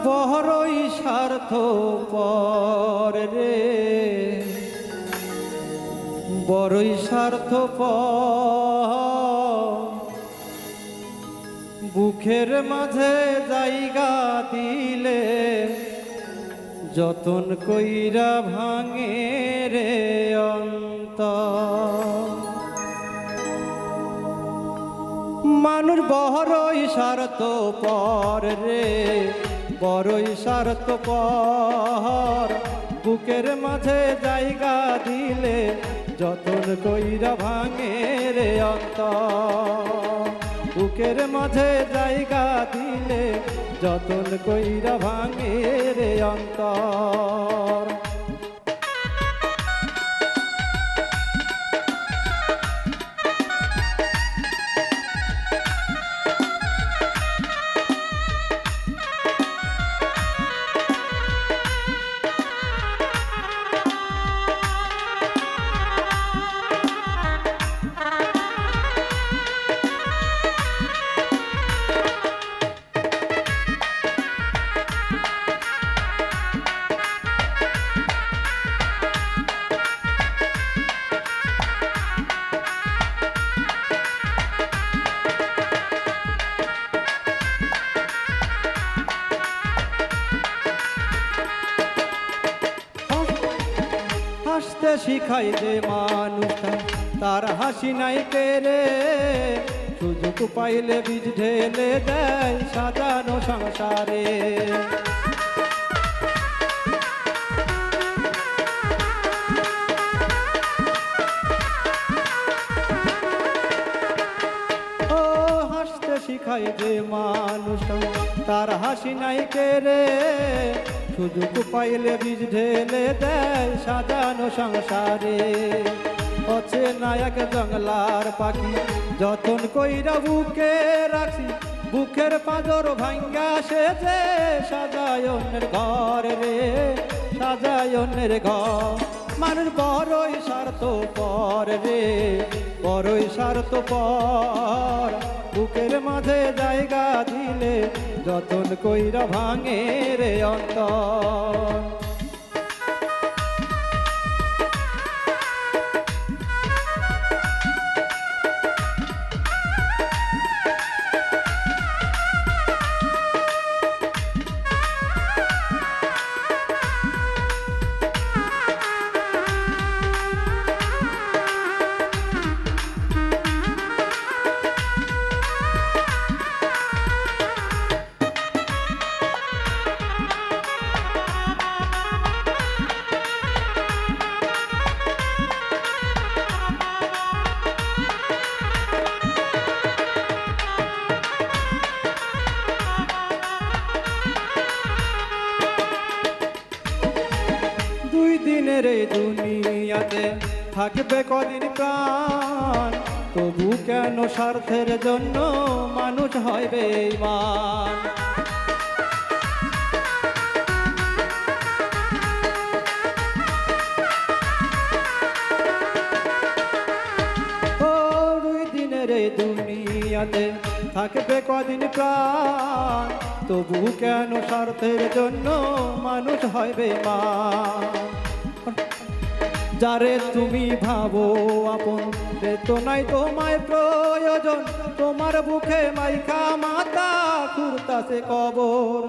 বড়ই স্বার্থপর রে, বড়ই স্বার্থপর। বুকের মাঝে জায়গা দিলে যতন কইরা ভাঙে রে অন্তর। মানুষ বড়ই স্বার্থপর রে, বড়ই স্বার্থপর। বুকের মাঝে জায়গা দিলে যতন কইরা ভাঙে রে অন্তর। বুকের মাঝে জায়গা দিলে যতন কইরা ভাঙে রে অন্তর। হাসতে শিখাই যে মানুষটা তার হাসি নাই কেড়ে, সুযোগ পাইলে বীজ ঢেলে দেয় সাজানো সংসারে। ও হাসতে শিখাই যে মানুষটা তার হাসি নাই কেড়ে, সুযোগ পাইলে বীজ ঢেলে দেয় সাজানো সংসারে। অচেনা এক জঙ্গলার পাখি যতন কইরা বুকে রাখি, বুকের পাঁজর ভাঙ্গা সেজে সাজায় অন্যের ঘর রে, সাজায় অন্যের ঘর। মানুষ বড়ই স্বার্থপর রে, বড়ই স্বার্থপর। বুকের মাঝে জায়গা দিলে যতন কইরা ভাঙে রে অন্তর। দুই দিনের এই দুনিয়াতে থাকবে কদিন প্রাণ, তবু কেন স্বার্থের জন্য মানুষ হয় বেঈমান। ও দুই দিনের এই দুনিয়াতে থাকবে কদিন প্রাণ, তবু কেন স্বার্থের জন্য মানুষ হয় বেঈমান। যারে তুমি ভাবো আপন সে তো নাই তোমায় প্রয়োজন, তোমার বুকে মাইখা মাথা খুঁড়তাছে কবর।